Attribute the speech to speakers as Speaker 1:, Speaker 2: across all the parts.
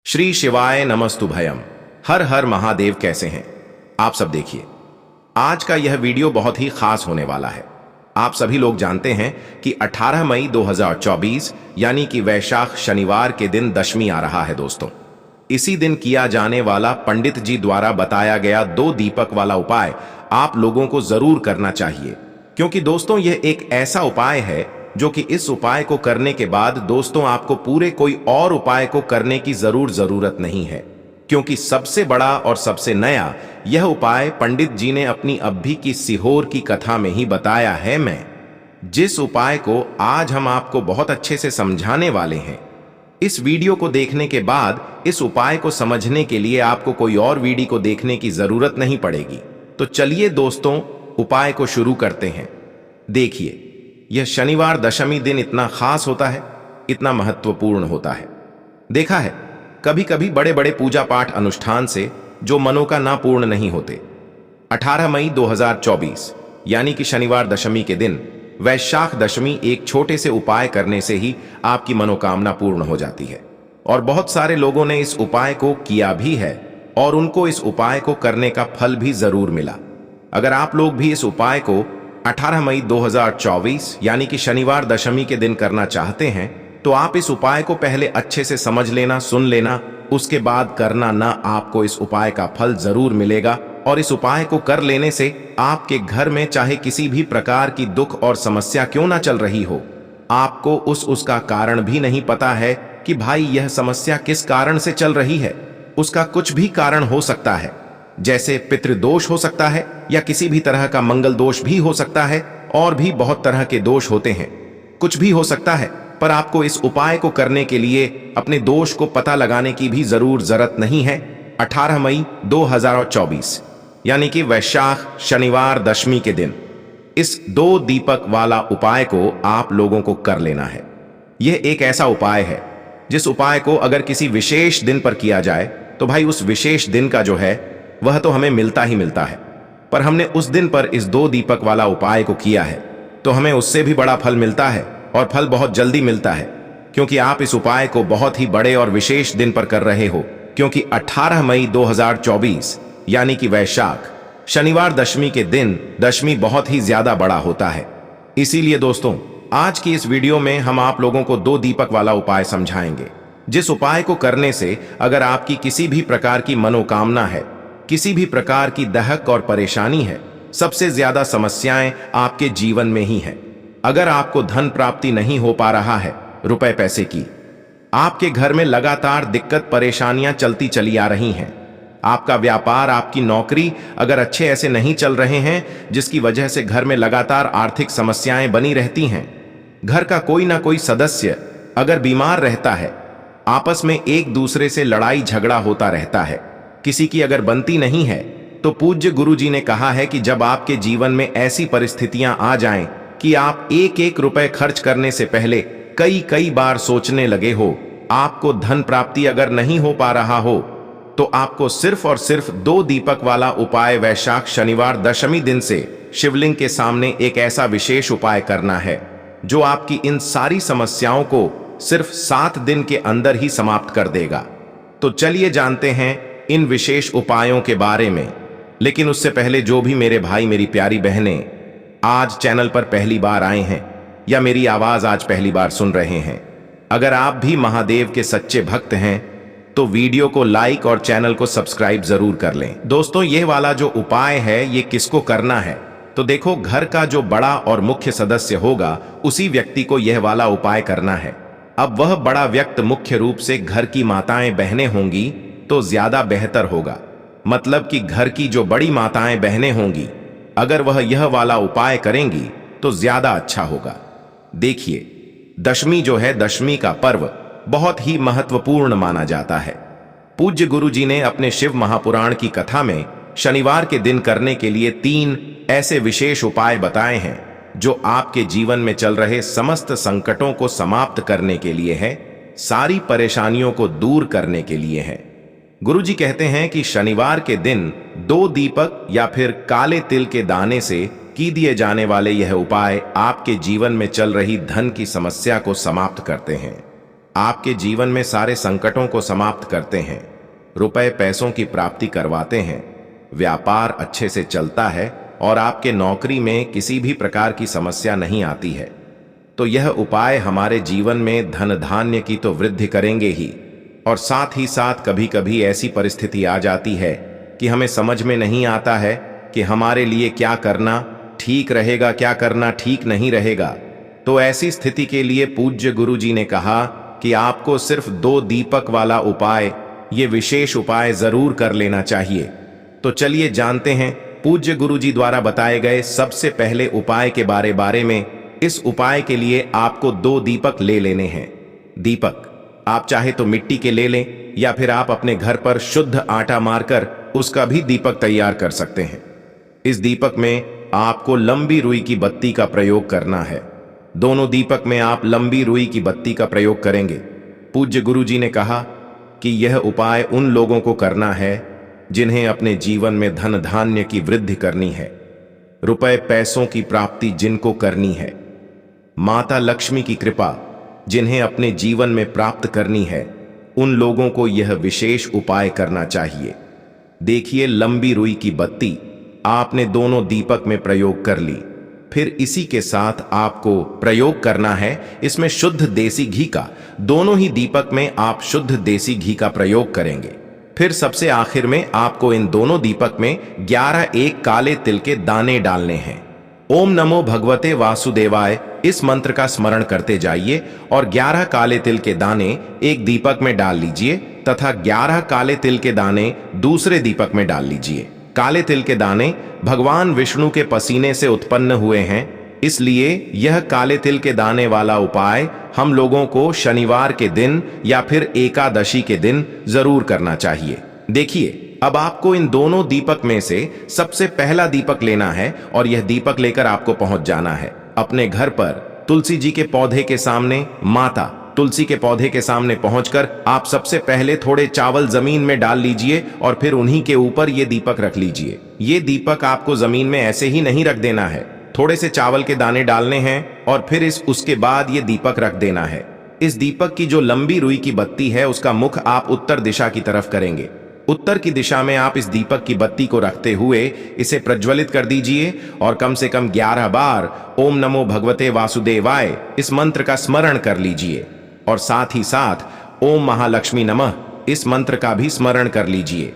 Speaker 1: श्री शिवाय नमस्तुभयम। हर हर महादेव। कैसे हैं आप सब? देखिए, आज का यह वीडियो बहुत ही खास होने वाला है। आप सभी लोग जानते हैं कि 18 मई 2024 यानी कि वैशाख शनिवार के दिन दशमी आ रहा है दोस्तों। इसी दिन किया जाने वाला पंडित जी द्वारा बताया गया 2 दीपक वाला उपाय आप लोगों को जरूर करना चाहिए, क्योंकि दोस्तों यह एक ऐसा उपाय है जो कि इस उपाय को करने के बाद दोस्तों आपको पूरे कोई और उपाय को करने की जरूरत नहीं है, क्योंकि सबसे बड़ा और सबसे नया यह उपाय पंडित जी ने अपनी अभी की सीहोर की कथा में ही बताया है। मैं जिस उपाय को आज हम आपको बहुत अच्छे से समझाने वाले हैं, इस वीडियो को देखने के बाद इस उपाय को समझने के लिए आपको कोई और वीडियो को देखने की जरूरत नहीं पड़ेगी। तो चलिए दोस्तों, उपाय को शुरू करते हैं। देखिए, यह शनिवार दशमी दिन इतना खास होता है, इतना महत्वपूर्ण होता है। देखा है कभी कभी बड़े बड़े पूजा पाठ अनुष्ठान से जो मनोकामना पूर्ण नहीं होते। 18 मई 2024 यानी कि शनिवार दशमी के दिन वैशाख दशमी एक छोटे से उपाय करने से ही आपकी मनोकामना पूर्ण हो जाती है। और बहुत सारे लोगों ने इस उपाय को किया भी है और उनको इस उपाय को करने का फल भी जरूर मिला। अगर आप लोग भी इस उपाय को 18 मई 2024 यानी कि शनिवार दशमी के दिन करना चाहते हैं, तो आप इस उपाय को पहले अच्छे से समझ लेना, सुन लेना, उसके बाद करना ना। आपको इस उपाय का फल जरूर मिलेगा और इस उपाय को कर लेने से आपके घर में चाहे किसी भी प्रकार की दुख और समस्या क्यों ना चल रही हो, आपको उसका कारण भी नहीं पता है कि भाई यह समस्या किस कारण से चल रही है। उसका कुछ भी कारण हो सकता है, जैसे पितृदोष हो सकता है या किसी भी तरह का मंगल दोष भी हो सकता है, और भी बहुत तरह के दोष होते हैं। कुछ भी हो सकता है, पर आपको इस उपाय को करने के लिए अपने दोष को पता लगाने की भी जरूरत नहीं है। 18 मई 2024 यानी कि वैशाख शनिवार दशमी के दिन इस 2 दीपक वाला उपाय को आप लोगों को कर लेना है। यह एक ऐसा उपाय है जिस उपाय को अगर किसी विशेष दिन पर किया जाए तो भाई उस विशेष दिन का जो है वह तो हमें मिलता ही मिलता है, पर हमने उस दिन पर इस 2 दीपक वाला उपाय को किया है तो हमें उससे भी बड़ा फल मिलता है, और फल बहुत जल्दी मिलता है, क्योंकि आप इस उपाय को बहुत ही बड़े और विशेष दिन पर कर रहे हो। क्योंकि 18 मई 2024 यानी कि वैशाख शनिवार दशमी के दिन दशमी बहुत ही ज्यादा बड़ा होता है। इसीलिए दोस्तों, आज की इस वीडियो में हम आप लोगों को 2 दीपक वाला उपाय समझाएंगे, जिस उपाय को करने से अगर आपकी किसी भी प्रकार की मनोकामना है, किसी भी प्रकार की दहक और परेशानी है, सबसे ज्यादा समस्याएं आपके जीवन में ही है। अगर आपको धन प्राप्ति नहीं हो पा रहा है, रुपए पैसे की, आपके घर में लगातार दिक्कत परेशानियां चलती चली आ रही हैं, आपका व्यापार, आपकी नौकरी अगर अच्छे ऐसे नहीं चल रहे हैं, जिसकी वजह से घर में लगातार आर्थिक समस्याएं बनी रहती हैं, घर का कोई ना कोई सदस्य अगर बीमार रहता है, आपस में एक दूसरे से लड़ाई झगड़ा होता रहता है, किसी की अगर बनती नहीं है, तो पूज्य गुरु जी ने कहा है कि जब आपके जीवन में ऐसी परिस्थितियां आ जाएं कि आप एक एक रुपए खर्च करने से पहले कई बार सोचने लगे हो, आपको धन प्राप्ति अगर नहीं हो पा रहा हो, तो आपको सिर्फ और सिर्फ 2 दीपक वाला उपाय वैशाख शनिवार दशमी दिन से शिवलिंग के सामने एक ऐसा विशेष उपाय करना है जो आपकी इन सारी समस्याओं को सिर्फ 7 दिन के अंदर ही समाप्त कर देगा। तो चलिए जानते हैं इन विशेष उपायों के बारे में। लेकिन उससे पहले जो भी मेरे भाई मेरी प्यारी बहनें आज चैनल पर पहली बार आए हैं या मेरी आवाज आज पहली बार सुन रहे हैं, अगर आप भी महादेव के सच्चे भक्त हैं तो वीडियो को लाइक और चैनल को सब्सक्राइब जरूर कर लें। दोस्तों, यह वाला जो उपाय है ये किसको करना है, तो देखो, घर का जो बड़ा और मुख्य सदस्य होगा उसी व्यक्ति को यह वाला उपाय करना है। अब वह बड़ा व्यक्ति मुख्य रूप से घर की माताएं बहनें होंगी तो ज्यादा बेहतर होगा। मतलब कि घर की जो बड़ी माताएं बहनें होंगी, अगर वह यह वाला उपाय करेंगी तो ज्यादा अच्छा होगा। देखिए, दशमी जो है, दशमी का पर्व बहुत ही महत्वपूर्ण माना जाता है। पूज्य गुरु जी ने अपने शिव महापुराण की कथा में शनिवार के दिन करने के लिए 3 ऐसे विशेष उपाय बताए हैं जो आपके जीवन में चल रहे समस्त संकटों को समाप्त करने के लिए है, सारी परेशानियों को दूर करने के लिए है। गुरु जी कहते हैं कि शनिवार के दिन 2 दीपक या फिर काले तिल के दाने से की दिए जाने वाले यह उपाय आपके जीवन में चल रही धन की समस्या को समाप्त करते हैं। आपके जीवन में सारे संकटों को समाप्त करते हैं, रुपए पैसों की प्राप्ति करवाते हैं, व्यापार अच्छे से चलता है और आपके नौकरी में किसी भी प्रकार की समस्या नहीं आती है। तो यह उपाय हमारे जीवन में धन धान्य की तो वृद्धि करेंगे ही, और साथ ही साथ कभी कभी ऐसी परिस्थिति आ जाती है कि हमें समझ में नहीं आता है कि हमारे लिए क्या करना ठीक रहेगा, क्या करना ठीक नहीं रहेगा। तो ऐसी स्थिति के लिए पूज्य गुरु जी ने कहा कि आपको सिर्फ 2 दीपक वाला उपाय, ये विशेष उपाय जरूर कर लेना चाहिए। तो चलिए जानते हैं पूज्य गुरु जी द्वारा बताए गए सबसे पहले उपाय के बारे में। इस उपाय के लिए आपको 2 दीपक ले लेने हैं। दीपक आप चाहे तो मिट्टी के ले लें, या फिर आप अपने घर पर शुद्ध आटा मारकर उसका भी दीपक तैयार कर सकते हैं। इस दीपक में आपको लंबी रुई की बत्ती का प्रयोग करना है। दोनों दीपक में आप लंबी रुई की बत्ती का प्रयोग करेंगे। पूज्य गुरु जी ने कहा कि यह उपाय उन लोगों को करना है जिन्हें अपने जीवन में धन धान्य की वृद्धि करनी है, रुपए पैसों की प्राप्ति जिनको करनी है, माता लक्ष्मी की कृपा जिन्हें अपने जीवन में प्राप्त करनी है, उन लोगों को यह विशेष उपाय करना चाहिए। देखिए, लंबी रुई की बत्ती आपने दोनों दीपक में प्रयोग कर ली। फिर इसी के साथ आपको प्रयोग करना है इसमें शुद्ध देसी घी का। दोनों ही दीपक में आप शुद्ध देसी घी का प्रयोग करेंगे। फिर सबसे आखिर में आपको इन दोनों दीपक में 11 एक काले तिल के दाने डालने हैं। ओम नमो भगवते वासुदेवाय इस मंत्र का स्मरण करते जाइए और 11 काले तिल के दाने एक दीपक में डाल लीजिए तथा 11 काले तिल के दाने दूसरे दीपक में डाल लीजिए। काले तिल के दाने भगवान विष्णु के पसीने से उत्पन्न हुए हैं, इसलिए यह काले तिल के दाने वाला उपाय हम लोगों को शनिवार के दिन या फिर एकादशी के दिन जरूर करना चाहिए। देखिए, अब आपको इन दोनों दीपक में से सबसे पहला दीपक लेना है और यह दीपक लेकर आपको पहुंच जाना है अपने घर पर तुलसी जी के पौधे के सामने। माता तुलसी के पौधे के सामने पहुंचकर आप सबसे पहले थोड़े चावल जमीन में डाल लीजिए और फिर उन्हीं के ऊपर ये दीपक रख लीजिए। ये दीपक आपको जमीन में ऐसे ही नहीं रख देना है, थोड़े से चावल के दाने डालने हैं और फिर उसके बाद ये दीपक रख देना है। इस दीपक की जो लंबी रुई की बत्ती है उसका मुख आप उत्तर दिशा की तरफ करेंगे। उत्तर की दिशा में आप इस दीपक की बत्ती को रखते हुए इसे प्रज्वलित कर दीजिए और कम से कम 11 बार ओम नमो भगवते वासुदेवाय इस मंत्र का स्मरण कर लीजिए और साथ ही साथ ओम महालक्ष्मी नमः इस मंत्र का भी स्मरण कर लीजिए।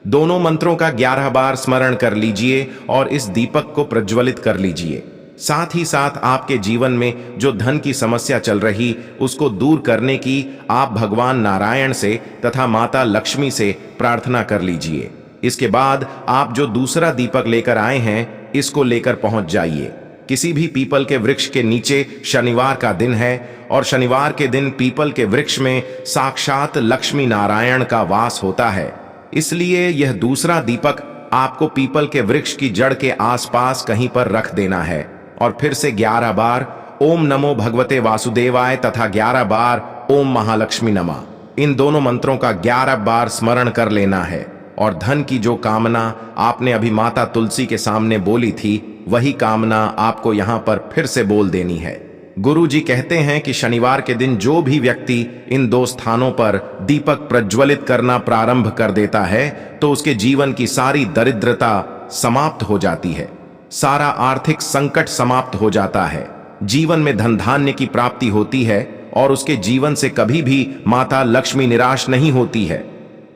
Speaker 1: दोनों मंत्रों का 11 बार स्मरण कर लीजिए और इस दीपक को प्रज्वलित कर लीजिए। साथ ही साथ आपके जीवन में जो धन की समस्या चल रही उसको दूर करने की आप भगवान नारायण से तथा माता लक्ष्मी से प्रार्थना कर लीजिए। इसके बाद आप जो दूसरा दीपक लेकर आए हैं इसको लेकर पहुंच जाइए। किसी भी पीपल के वृक्ष के नीचे शनिवार का दिन है और शनिवार के दिन पीपल के वृक्ष में साक्षात लक्ष्मी नारायण का वास होता है, इसलिए यह दूसरा दीपक आपको पीपल के वृक्ष की जड़ के आसपास कहीं पर रख देना है और फिर से 11 बार ओम नमो भगवते वासुदेवाय तथा 11 बार ओम महालक्ष्मी नमः इन दोनों मंत्रों का 11 बार स्मरण कर लेना है और धन की जो कामना आपने अभी माता तुलसी के सामने बोली थी वही कामना आपको यहां पर फिर से बोल देनी है। गुरु जी कहते हैं कि शनिवार के दिन जो भी व्यक्ति इन 2 स्थानों पर दीपक प्रज्वलित करना प्रारंभ कर देता है तो उसके जीवन की सारी दरिद्रता समाप्त हो जाती है, सारा आर्थिक संकट समाप्त हो जाता है, जीवन में धन धान्य की प्राप्ति होती है और उसके जीवन से कभी भी माता लक्ष्मी निराश नहीं होती है।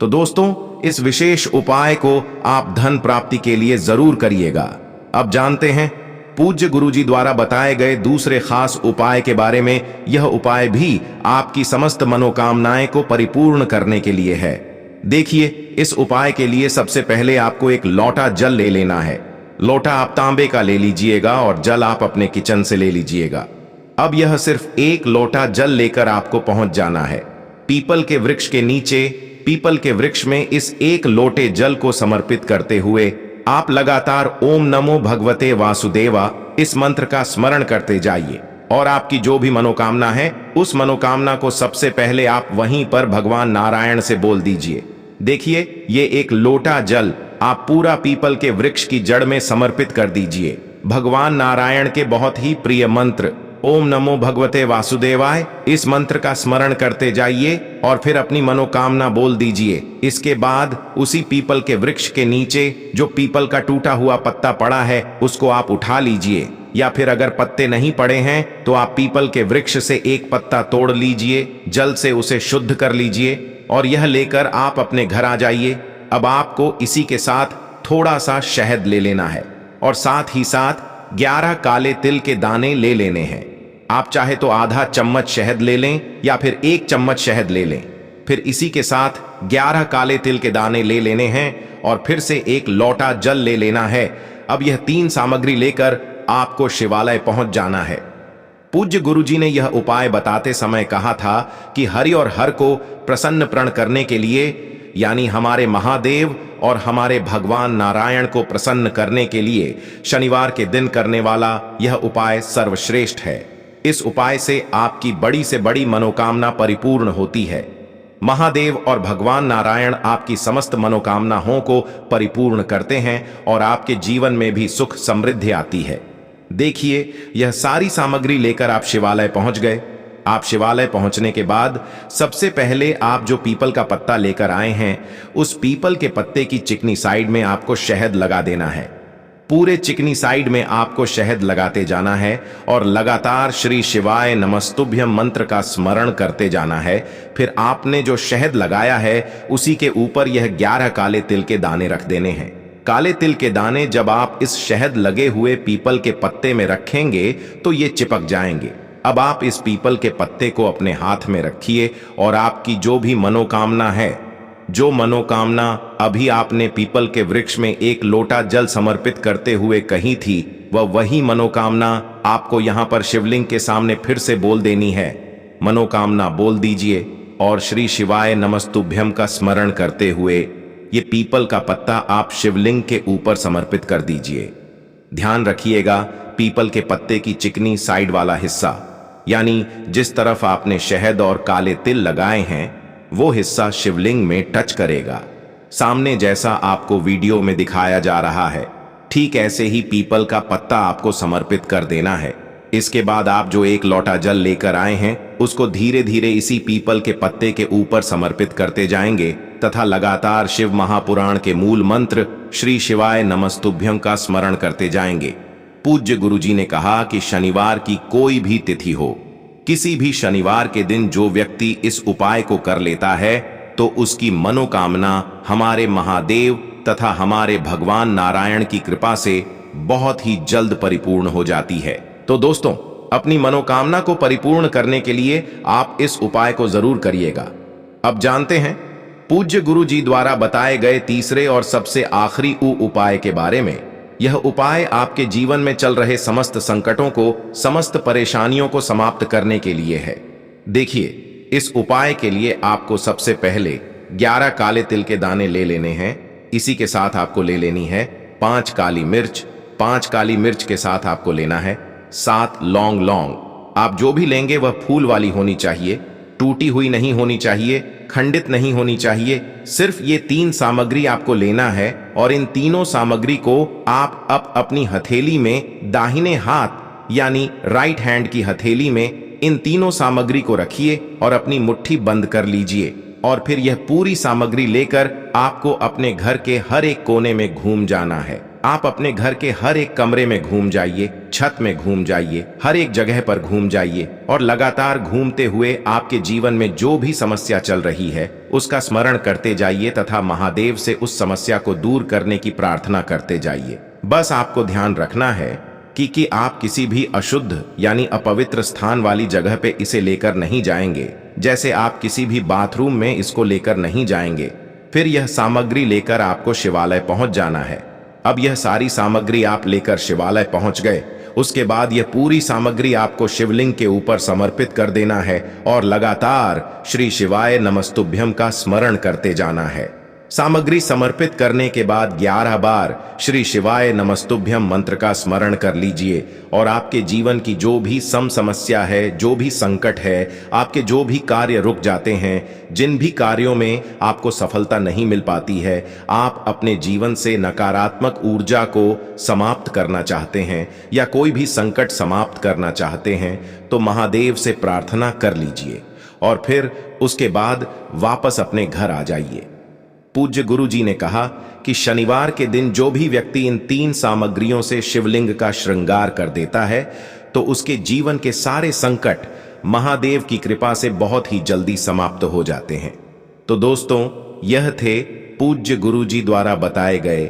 Speaker 1: तो दोस्तों, इस विशेष उपाय को आप धन प्राप्ति के लिए जरूर करिएगा। अब जानते हैं पूज्य गुरु जी द्वारा बताए गए दूसरे खास उपाय के बारे में। यह उपाय भी आपकी समस्त मनोकामनाएं को परिपूर्ण करने के लिए है। देखिए, इस उपाय के लिए सबसे पहले आपको एक लोटा जल ले लेना है। लोटा आप तांबे का ले लीजिएगा और जल आप अपने किचन से ले लीजिएगा। अब यह सिर्फ एक लोटा जल लेकर आपको पहुंच जाना है पीपल के वृक्ष के नीचे। पीपल के वृक्ष में इस एक लोटे जल को समर्पित करते हुए आप लगातार ओम नमो भगवते वासुदेवा इस मंत्र का स्मरण करते जाइए और आपकी जो भी मनोकामना है उस मनोकामना को सबसे पहले आप वहीं पर भगवान नारायण से बोल दीजिए। देखिए, ये एक लोटा जल आप पूरा पीपल के वृक्ष की जड़ में समर्पित कर दीजिए। भगवान नारायण के बहुत ही प्रिय मंत्र ओम नमो भगवते वासुदेवाय इस मंत्र का स्मरण करते जाइए और फिर अपनी मनोकामना बोल दीजिए। इसके बाद उसी पीपल के वृक्ष के नीचे जो पीपल का टूटा हुआ पत्ता पड़ा है उसको आप उठा लीजिए, या फिर अगर पत्ते नहीं पड़े हैं तो आप पीपल के वृक्ष से एक पत्ता तोड़ लीजिए, जल से उसे शुद्ध कर लीजिए और यह लेकर आप अपने घर आ जाइए। अब आपको इसी के साथ थोड़ा सा शहद ले लेना है और साथ ही साथ 11 काले तिल के दाने ले लेने हैं। आप चाहे तो आधा चम्मच शहद ले लें या फिर 1 चम्मच शहद ले लें। फिर इसी के साथ 11 काले तिल के दाने ले लेने हैं और फिर से 1 लोटा जल ले लेना है। अब यह 3 सामग्री लेकर आपको शिवालय पहुंच जाना है। पूज्य गुरुजी ने यह उपाय बताते समय कहा था कि हरि और हर को प्रसन्न प्रण करने के लिए, यानी हमारे महादेव और हमारे भगवान नारायण को प्रसन्न करने के लिए शनिवार के दिन करने वाला यह उपाय सर्वश्रेष्ठ है। इस उपाय से आपकी बड़ी से बड़ी मनोकामना परिपूर्ण होती है। महादेव और भगवान नारायण आपकी समस्त मनोकामनाओं को परिपूर्ण करते हैं और आपके जीवन में भी सुख समृद्धि आती है। देखिए, यह सारी सामग्री लेकर आप शिवालय पहुंच गए। आप शिवालय पहुंचने के बाद सबसे पहले आप जो पीपल का पत्ता लेकर आए हैं उस पीपल के पत्ते की चिकनी साइड में आपको शहद लगा देना है। पूरे चिकनी साइड में आपको शहद लगाते जाना है और लगातार श्री शिवाय नमस्तुभ्यम मंत्र का स्मरण करते जाना है। फिर आपने जो शहद लगाया है उसी के ऊपर यह 11 काले तिल के दाने रख देने हैं। काले तिल के दाने जब आप इस शहद लगे हुए पीपल के पत्ते में रखेंगे तो ये चिपक जाएंगे। अब आप इस पीपल के पत्ते को अपने हाथ में रखिए और आपकी जो भी मनोकामना है, जो मनोकामना अभी आपने पीपल के वृक्ष में 1 लोटा जल समर्पित करते हुए कही थी, वही मनोकामना आपको यहां पर शिवलिंग के सामने फिर से बोल देनी है। मनोकामना बोल दीजिए और श्री शिवाय नमस्तुभ्यम का स्मरण करते हुए ये पीपल का पत्ता आप शिवलिंग के ऊपर समर्पित कर दीजिए। ध्यान रखिएगा, पीपल के पत्ते की चिकनी साइड वाला हिस्सा, यानी जिस तरफ आपने शहद और काले तिल लगाए हैं वो हिस्सा शिवलिंग में टच करेगा। सामने जैसा आपको वीडियो में दिखाया जा रहा है ठीक ऐसे ही पीपल का पत्ता आपको समर्पित कर देना है। इसके बाद आप जो 1 लोटा जल लेकर आए हैं उसको धीरे धीरे इसी पीपल के पत्ते के ऊपर समर्पित करते जाएंगे तथा लगातार शिव महापुराण के मूल मंत्र श्री शिवाय नमस्तुभ्यम का स्मरण करते जाएंगे। पूज्य गुरुजी ने कहा कि शनिवार की कोई भी तिथि हो, किसी भी शनिवार के दिन जो व्यक्ति इस उपाय को कर लेता है तो उसकी मनोकामना हमारे महादेव तथा हमारे भगवान नारायण की कृपा से बहुत ही जल्द परिपूर्ण हो जाती है। तो दोस्तों, अपनी मनोकामना को परिपूर्ण करने के लिए आप इस उपाय को जरूर करिएगा। अब जानते हैं पूज्य गुरुजी द्वारा बताए गए तीसरे और सबसे आखिरी उपाय के बारे में। यह उपाय आपके जीवन में चल रहे समस्त संकटों को, समस्त परेशानियों को समाप्त करने के लिए है। देखिए, इस उपाय के लिए आपको सबसे पहले 11 काले तिल के दाने ले लेने हैं। इसी के साथ आपको ले लेनी है 5 काली मिर्च। 5 काली मिर्च के साथ आपको लेना है 7 लौंग। आप जो भी लेंगे वह फूल वाली होनी चाहिए, टूटी हुई नहीं होनी चाहिए, खंडित नहीं होनी चाहिए। सिर्फ ये 3 सामग्री आपको लेना है और इन तीनों सामग्री को आप अपनी हथेली में दाहिने हाथ यानी राइट हैंड की हथेली में इन तीनों सामग्री को रखिए और अपनी मुट्ठी बंद कर लीजिए। और फिर यह पूरी सामग्री लेकर आपको अपने घर के हर एक कोने में घूम जाना है। आप अपने घर के हर एक कमरे में घूम जाइए, छत में घूम जाइए, हर एक जगह पर घूम जाइए और लगातार घूमते हुए आपके जीवन में जो भी समस्या चल रही है उसका स्मरण करते जाइए तथा महादेव से उस समस्या को दूर करने की प्रार्थना करते जाइए। बस आपको ध्यान रखना है कि आप किसी भी अशुद्ध यानी अपवित्र स्थान वाली जगह पे इसे लेकर नहीं जाएंगे। जैसे आप किसी भी बाथरूम में इसको लेकर नहीं जाएंगे। फिर यह सामग्री लेकर आपको शिवालय पहुंच जाना है। अब यह सारी सामग्री आप लेकर शिवालय पहुंच गए। उसके बाद यह पूरी सामग्री आपको शिवलिंग के ऊपर समर्पित कर देना है और लगातार श्री शिवाय नमस्तुभ्यम का स्मरण करते जाना है। सामग्री समर्पित करने के बाद 11 बार श्री शिवाय नमस्तुभ्यम मंत्र का स्मरण कर लीजिए और आपके जीवन की जो भी समस्या है, जो भी संकट है, आपके जो भी कार्य रुक जाते हैं, जिन भी कार्यों में आपको सफलता नहीं मिल पाती है, आप अपने जीवन से नकारात्मक ऊर्जा को समाप्त करना चाहते हैं या कोई भी संकट समाप्त करना चाहते हैं, तो महादेव से प्रार्थना कर लीजिए और फिर उसके बाद वापस अपने घर आ जाइए। पूज्य गुरु जी ने कहा कि शनिवार के दिन जो भी व्यक्ति इन 3 सामग्रियों से शिवलिंग का श्रृंगार कर देता है तो उसके जीवन के सारे संकट महादेव की कृपा से बहुत ही जल्दी समाप्त हो जाते हैं। तो दोस्तों, यह थे पूज्य गुरु जी द्वारा बताए गए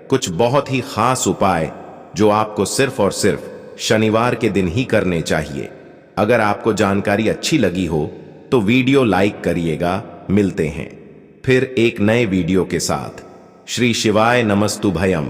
Speaker 1: कुछ बहुत ही खास उपाय जो आपको सिर्फ और सिर्फ शनिवार के दिन ही करने चाहिए। अगर आपको जानकारी अच्छी लगी हो तो वीडियो लाइक करिएगा। मिलते हैं फिर एक नए वीडियो के साथ। श्री शिवाय नमस्तुभयम।